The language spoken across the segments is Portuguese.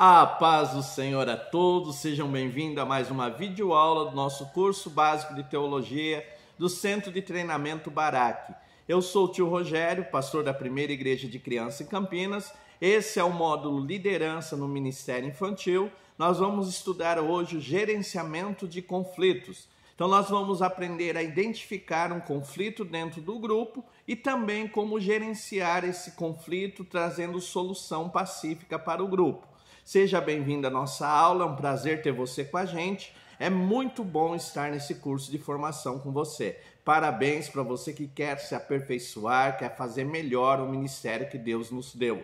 A paz do Senhor a todos, sejam bem-vindos a mais uma videoaula do nosso curso básico de teologia do Centro de Treinamento Baraque. Eu sou o tio Rogério, pastor da Primeira Igreja de Criança em Campinas. Esse é o módulo Liderança no Ministério Infantil. Nós vamos estudar hoje o gerenciamento de conflitos. Então nós vamos aprender a identificar um conflito dentro do grupo e também como gerenciar esse conflito, trazendo solução pacífica para o grupo. Seja bem-vindo à nossa aula, é um prazer ter você com a gente. É muito bom estar nesse curso de formação com você. Parabéns para você que quer se aperfeiçoar, quer fazer melhor o ministério que Deus nos deu.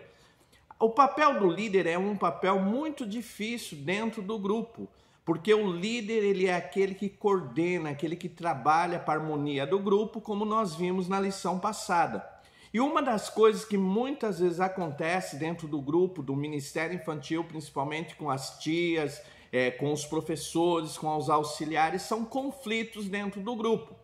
O papel do líder é um papel muito difícil dentro do grupo, porque o líder ele é aquele que coordena, aquele que trabalha para a harmonia do grupo, como nós vimos na lição passada. E uma das coisas que muitas vezes acontece dentro do grupo, do Ministério Infantil, principalmente com as tias, com os professores, com os auxiliares, são conflitos dentro do grupo.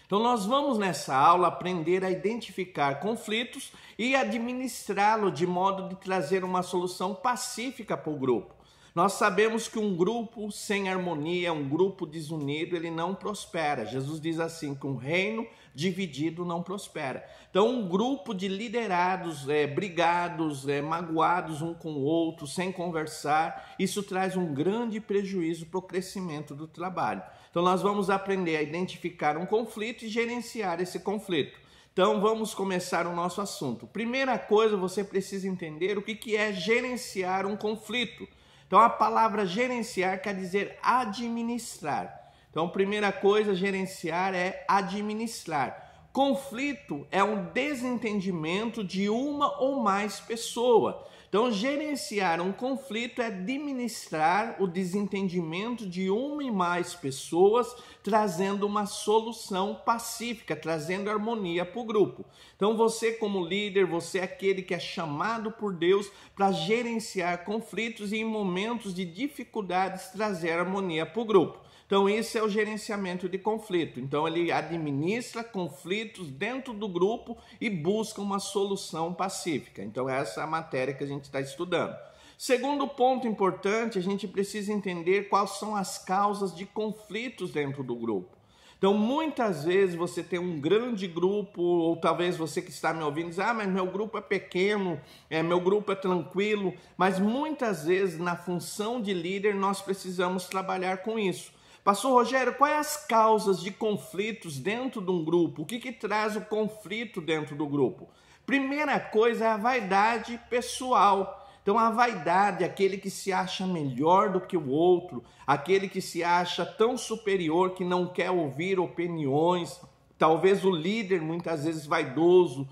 Então nós vamos nessa aula aprender a identificar conflitos e administrá-lo de modo de trazer uma solução pacífica para o grupo. Nós sabemos que um grupo sem harmonia, um grupo desunido, ele não prospera. Jesus diz assim, que um reino dividido não prospera. Então, um grupo de liderados brigados, magoados um com o outro, sem conversar, isso traz um grande prejuízo para o crescimento do trabalho. Então, nós vamos aprender a identificar um conflito e gerenciar esse conflito. Então, vamos começar o nosso assunto. Primeira coisa, você precisa entender o que é gerenciar um conflito. Então, a palavra gerenciar quer dizer administrar. Então, primeira coisa, gerenciar é administrar. Conflito é um desentendimento de uma ou mais pessoas. Então, gerenciar um conflito é administrar o desentendimento de uma e mais pessoas, trazendo uma solução pacífica, trazendo harmonia para o grupo. Então, você como líder, você é aquele que é chamado por Deus para gerenciar conflitos e em momentos de dificuldades trazer harmonia para o grupo. Então, esse é o gerenciamento de conflito. Então, ele administra conflitos dentro do grupo e busca uma solução pacífica. Então, essa é a matéria que a gente está estudando. Segundo ponto importante, a gente precisa entender quais são as causas de conflitos dentro do grupo. Então, muitas vezes você tem um grande grupo, ou talvez você que está me ouvindo diz, mas meu grupo é pequeno, meu grupo é tranquilo. Mas muitas vezes, na função de líder, nós precisamos trabalhar com isso. Pastor Rogério, quais as causas de conflitos dentro de um grupo? O que traz o conflito dentro do grupo? Primeira coisa é a vaidade pessoal. Então a vaidade, aquele que se acha melhor do que o outro, aquele que se acha tão superior que não quer ouvir opiniões, talvez o líder muitas vezes vaidoso,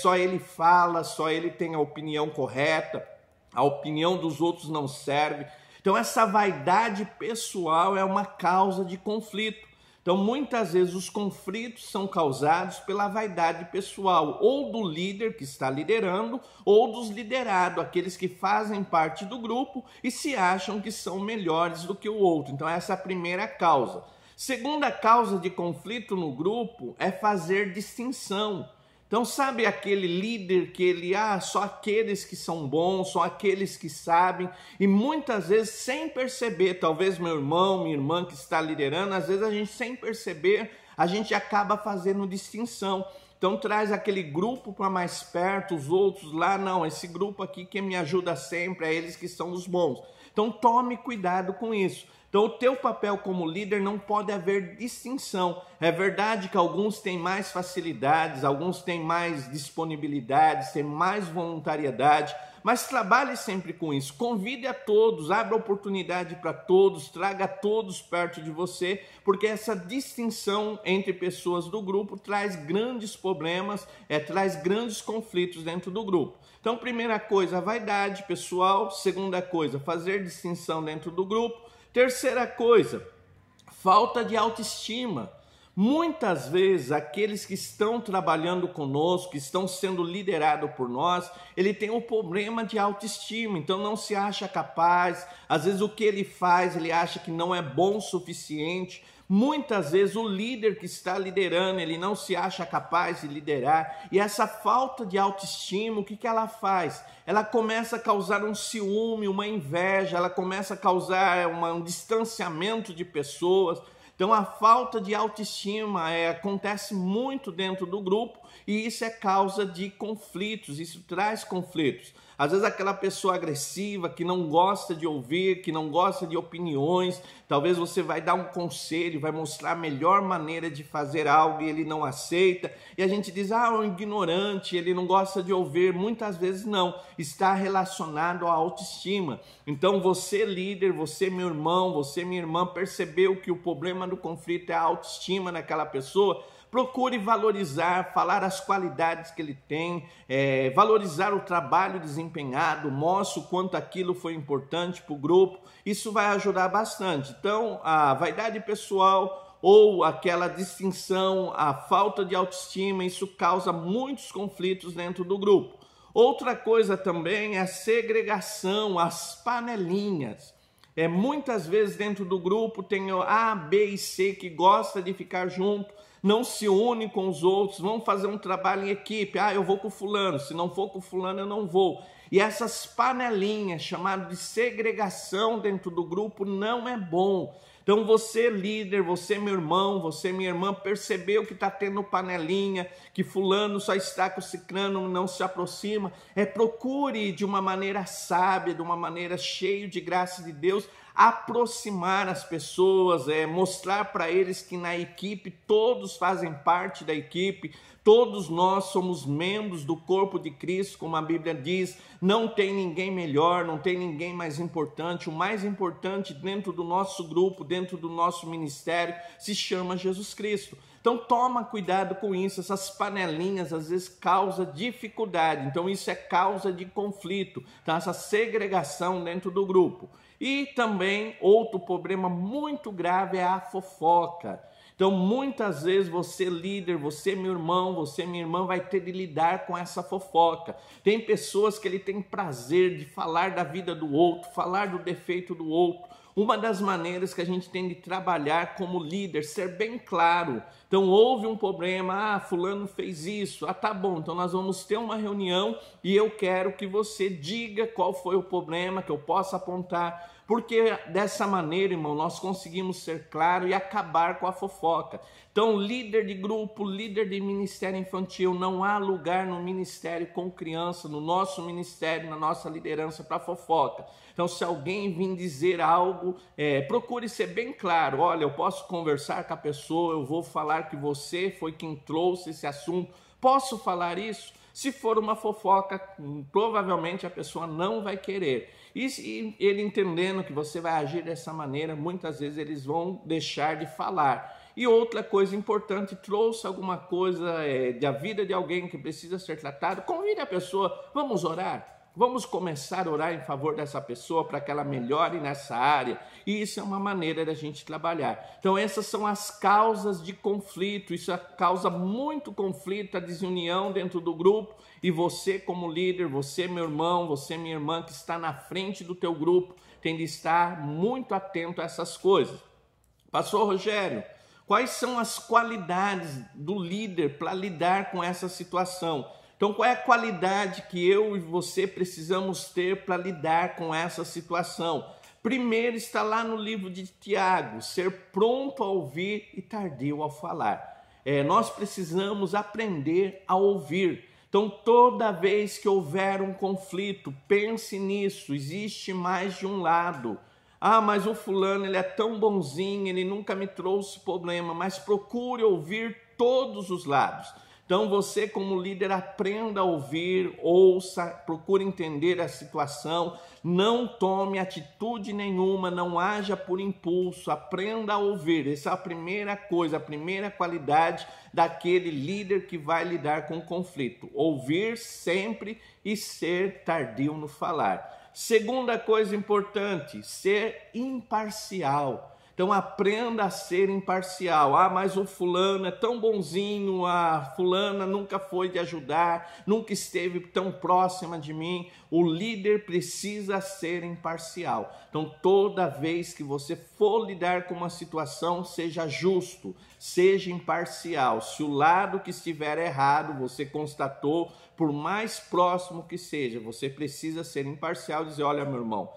só ele fala, só ele tem a opinião correta, a opinião dos outros não serve. Então, essa vaidade pessoal é uma causa de conflito. Então, muitas vezes os conflitos são causados pela vaidade pessoal, ou do líder que está liderando, ou dos liderados, aqueles que fazem parte do grupo e se acham que são melhores do que o outro. Então, essa é a primeira causa. Segunda causa de conflito no grupo é fazer distinção. Então, sabe aquele líder que ele, só aqueles que são bons, só aqueles que sabem, e muitas vezes sem perceber, talvez meu irmão, minha irmã que está liderando, às vezes a gente sem perceber, a gente acaba fazendo distinção. Então traz aquele grupo para mais perto, os outros lá, não, esse grupo aqui que me ajuda sempre, é eles que são os bons. Então tome cuidado com isso. Então, o teu papel como líder não pode haver distinção. É verdade que alguns têm mais facilidades, alguns têm mais disponibilidades, têm mais voluntariedade, mas trabalhe sempre com isso. Convide a todos, abra oportunidade para todos, traga todos perto de você, porque essa distinção entre pessoas do grupo traz grandes problemas, traz grandes conflitos dentro do grupo. Então, primeira coisa, a vaidade pessoal. Segunda coisa, fazer distinção dentro do grupo. Terceira coisa, falta de autoestima. Muitas vezes, aqueles que estão trabalhando conosco, que estão sendo liderados por nós, ele tem um problema de autoestima, então não se acha capaz. Às vezes o que ele faz, ele acha que não é bom o suficiente. Muitas vezes o líder que está liderando, ele não se acha capaz de liderar. E essa falta de autoestima, o que ela faz? Ela começa a causar um ciúme, uma inveja, ela começa a causar um distanciamento de pessoas. Então a falta de autoestima acontece muito dentro do grupo e isso é causa de conflitos, isso traz conflitos. Às vezes aquela pessoa agressiva que não gosta de ouvir, que não gosta de opiniões, talvez você vai dar um conselho, vai mostrar a melhor maneira de fazer algo e ele não aceita. E a gente diz, é um ignorante, ele não gosta de ouvir. Muitas vezes não, está relacionado à autoestima. Então você líder, você meu irmão, você minha irmã, percebeu que o problema do conflito é a autoestima daquela pessoa? Procure valorizar, falar as qualidades que ele tem, valorizar o trabalho desempenhado, mostre o quanto aquilo foi importante para o grupo. Isso vai ajudar bastante. Então, a vaidade pessoal ou aquela distinção, a falta de autoestima, isso causa muitos conflitos dentro do grupo. Outra coisa também é a segregação, as panelinhas. Muitas vezes dentro do grupo tem A, B e C que gosta de ficar junto, não se une com os outros, vão fazer um trabalho em equipe. Eu vou com o fulano, se não for com o fulano eu não vou. E essas panelinhas, chamado de segregação dentro do grupo, não é bom. Então você líder, você meu irmão, você minha irmã, percebeu que está tendo panelinha, que fulano só está com ciclano, não se aproxima. Procure de uma maneira sábia, de uma maneira cheia de graça de Deus, aproximar as pessoas, mostrar para eles que na equipe todos fazem parte da equipe, todos nós somos membros do corpo de Cristo, como a Bíblia diz, não tem ninguém melhor, não tem ninguém mais importante. O mais importante dentro do nosso grupo, dentro do nosso ministério, se chama Jesus Cristo. Então toma cuidado com isso, essas panelinhas às vezes causam dificuldade, então isso é causa de conflito, então essa segregação dentro do grupo. E também outro problema muito grave é a fofoca. Então muitas vezes você líder, você meu irmão, você minha irmã vai ter de lidar com essa fofoca. Tem pessoas que ele tem prazer de falar da vida do outro, falar do defeito do outro. Uma das maneiras que a gente tem de trabalhar como líder, ser bem claro. Então houve um problema, fulano fez isso, tá bom, então nós vamos ter uma reunião e eu quero que você diga qual foi o problema, que eu possa apontar. Porque dessa maneira, irmão, nós conseguimos ser claros e acabar com a fofoca. Então, líder de grupo, líder de ministério infantil, não há lugar no ministério com criança, no nosso ministério, na nossa liderança para fofoca. Então, se alguém vir dizer algo, procure ser bem claro. Olha, eu posso conversar com a pessoa, eu vou falar que você foi quem trouxe esse assunto. Posso falar isso? Se for uma fofoca, provavelmente a pessoa não vai querer. E ele entendendo que você vai agir dessa maneira, muitas vezes eles vão deixar de falar. E outra coisa importante, trouxe alguma coisa da vida de alguém que precisa ser tratado, convide a pessoa, vamos orar. Vamos começar a orar em favor dessa pessoa para que ela melhore nessa área. E isso é uma maneira da gente trabalhar. Então essas são as causas de conflito. Isso causa muito conflito, a desunião dentro do grupo. E você como líder, você meu irmão, você minha irmã que está na frente do teu grupo, tem de estar muito atento a essas coisas. Pastor Rogério, quais são as qualidades do líder para lidar com essa situação? Então, qual é a qualidade que eu e você precisamos ter para lidar com essa situação? Primeiro está lá no livro de Tiago, ser pronto a ouvir e tardio ao falar. Nós precisamos aprender a ouvir. Então, toda vez que houver um conflito, pense nisso, existe mais de um lado. Mas o fulano ele é tão bonzinho, ele nunca me trouxe problema, mas procure ouvir todos os lados. Então você como líder aprenda a ouvir, ouça, procure entender a situação, não tome atitude nenhuma, não haja por impulso, aprenda a ouvir. Essa é a primeira coisa, a primeira qualidade daquele líder que vai lidar com o conflito. Ouvir sempre e ser tardio no falar. Segunda coisa importante, ser imparcial. Então aprenda a ser imparcial. Ah, mas o fulano é tão bonzinho, a fulana nunca foi de ajudar, nunca esteve tão próxima de mim. O líder precisa ser imparcial. Então toda vez que você for lidar com uma situação, seja justo, seja imparcial. Se o lado que estiver errado, você constatou, por mais próximo que seja, você precisa ser imparcial e dizer, olha, meu irmão,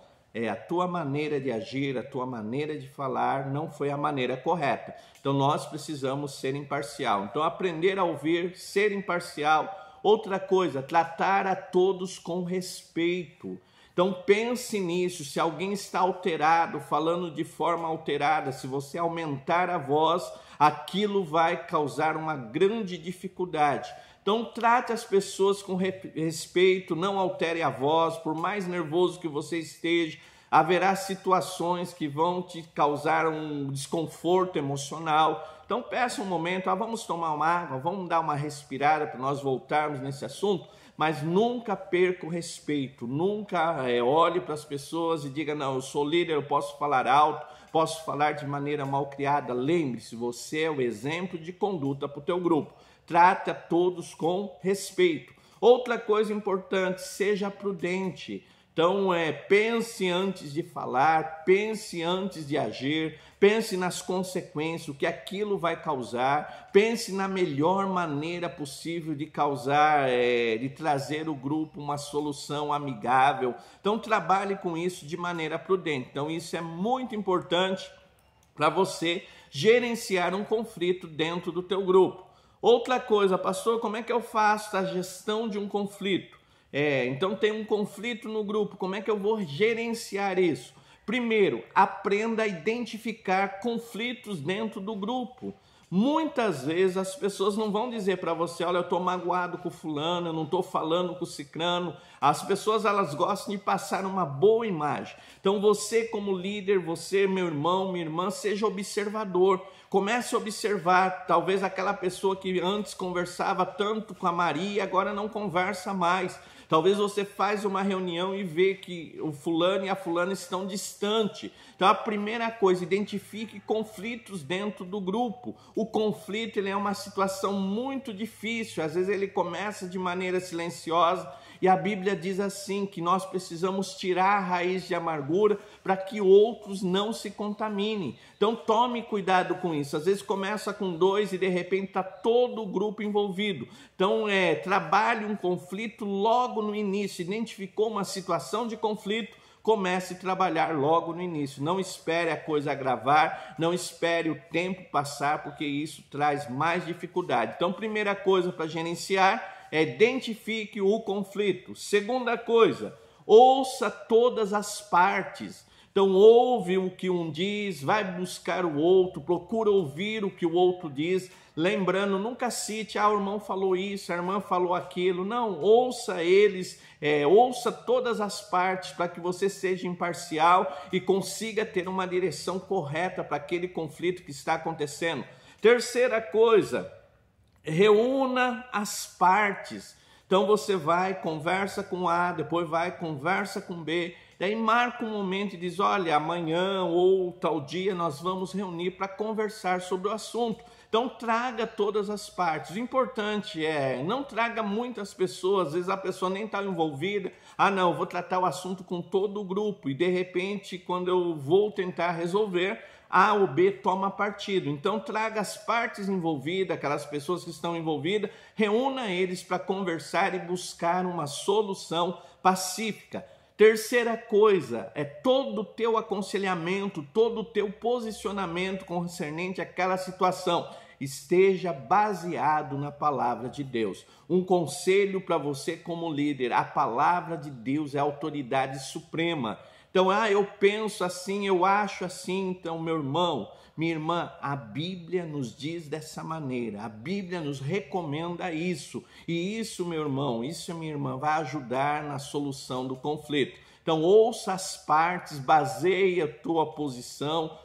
a tua maneira de agir, a tua maneira de falar não foi a maneira correta. Então nós precisamos ser imparcial. Então aprender a ouvir, ser imparcial. Outra coisa, tratar a todos com respeito. Então pense nisso, se alguém está alterado, falando de forma alterada, se você aumentar a voz, aquilo vai causar uma grande dificuldade. Então trate as pessoas com respeito, não altere a voz, por mais nervoso que você esteja, haverá situações que vão te causar um desconforto emocional. Então peça um momento, vamos tomar uma água, vamos dar uma respirada para nós voltarmos nesse assunto, mas nunca perca o respeito, nunca olhe para as pessoas e diga, não, eu sou líder, eu posso falar alto, posso falar de maneira mal criada. Lembre-se, você é o exemplo de conduta para o teu grupo. Trata todos com respeito. Outra coisa importante, seja prudente. Então, pense antes de falar, pense antes de agir, pense nas consequências, o que aquilo vai causar, pense na melhor maneira possível de causar, de trazer o grupo uma solução amigável. Então, trabalhe com isso de maneira prudente. Então, isso é muito importante para você gerenciar um conflito dentro do teu grupo. Outra coisa, pastor, como é que eu faço a gestão de um conflito? Então tem um conflito no grupo, como é que eu vou gerenciar isso? Primeiro, aprenda a identificar conflitos dentro do grupo. Muitas vezes as pessoas não vão dizer para você, olha, eu estou magoado com o fulano, eu não estou falando com o cicrano. As pessoas, elas gostam de passar uma boa imagem. Então você como líder, você, meu irmão, minha irmã, seja observador. Comece a observar, talvez aquela pessoa que antes conversava tanto com a Maria, agora não conversa mais. Talvez você faz uma reunião e vê que o fulano e a fulana estão distantes. Então a primeira coisa, identifique conflitos dentro do grupo. O conflito ele é uma situação muito difícil, às vezes ele começa de maneira silenciosa e a Bíblia diz assim, que nós precisamos tirar a raiz de amargura para que outros não se contaminem. Então tome cuidado com isso, às vezes começa com 2 e de repente está todo o grupo envolvido. Então trabalhe um conflito logo no início, identificou uma situação de conflito, comece a trabalhar logo no início. Não espere a coisa agravar, não espere o tempo passar, porque isso traz mais dificuldade. Então, primeira coisa para gerenciar é identifique o conflito. Segunda coisa, ouça todas as partes. Então, ouve o que um diz, vai buscar o outro, procura ouvir o que o outro diz. Lembrando, nunca cite, o irmão falou isso, a irmã falou aquilo. Não, ouça eles, ouça todas as partes para que você seja imparcial e consiga ter uma direção correta para aquele conflito que está acontecendo. Terceira coisa, reúna as partes. Então você vai, conversa com A, depois vai, conversa com B, daí marca um momento e diz, olha, amanhã ou tal dia nós vamos reunir para conversar sobre o assunto. Então traga todas as partes. O importante não traga muitas pessoas, às vezes a pessoa nem está envolvida. Não, eu vou tratar o assunto com todo o grupo e de repente quando eu vou tentar resolver, A ou B toma partido. Então traga as partes envolvidas, aquelas pessoas que estão envolvidas, reúna eles para conversar e buscar uma solução pacífica. Terceira coisa, todo o teu aconselhamento, todo o teu posicionamento concernente àquela situação esteja baseado na palavra de Deus. Um conselho para você como líder, a palavra de Deus é a autoridade suprema. Então, eu penso assim, eu acho assim. Então, meu irmão, minha irmã, a Bíblia nos diz dessa maneira, a Bíblia nos recomenda isso. E isso, meu irmão, isso, minha irmã, vai ajudar na solução do conflito. Então, ouça as partes, baseie a tua posição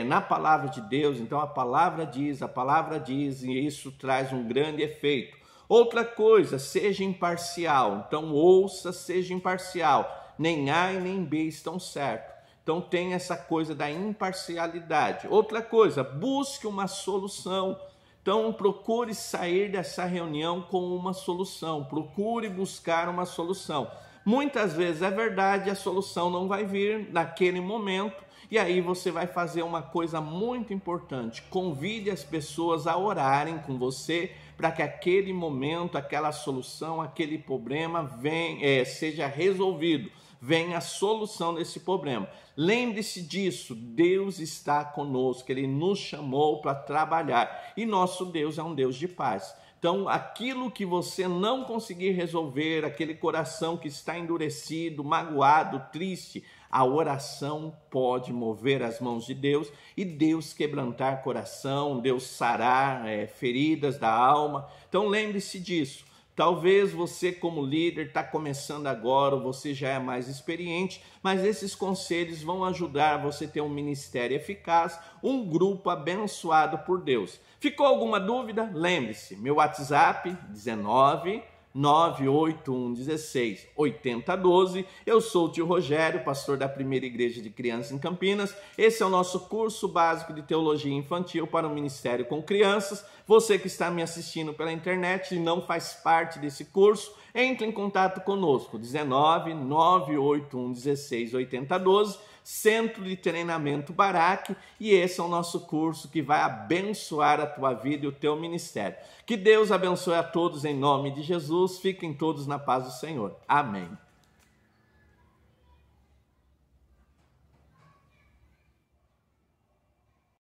na palavra de Deus. Então, a palavra diz, e isso traz um grande efeito. Outra coisa, seja imparcial. Então, ouça, seja imparcial. Nem A e nem B estão certos. Então tem essa coisa da imparcialidade. Outra coisa, busque uma solução. Então procure sair dessa reunião com uma solução, procure buscar uma solução. Muitas vezes é verdade, a solução não vai vir naquele momento, e aí você vai fazer uma coisa muito importante: convide as pessoas a orarem com você para que aquele momento, aquela solução, aquele problema seja resolvido, venha a solução desse problema. Lembre-se disso, Deus está conosco, Ele nos chamou para trabalhar e nosso Deus é um Deus de paz. Então, aquilo que você não conseguir resolver, aquele coração que está endurecido, magoado, triste, a oração pode mover as mãos de Deus e Deus quebrantar coração, Deus sarar feridas da alma. Então, lembre-se disso. Talvez você como líder está começando agora, ou você já é mais experiente, mas esses conselhos vão ajudar você a ter um ministério eficaz, um grupo abençoado por Deus. Ficou alguma dúvida? Lembre-se, meu WhatsApp 19-98116-8012. Eu sou o tio Rogério, pastor da Primeira Igreja de Crianças em Campinas. Esse é o nosso curso básico de teologia infantil para o ministério com crianças. Você que está me assistindo pela internet e não faz parte desse curso, entre em contato conosco, 19-98116-8012, Centro de Treinamento Barak, e esse é o nosso curso que vai abençoar a tua vida e o teu ministério. Que Deus abençoe a todos em nome de Jesus, fiquem todos na paz do Senhor. Amém.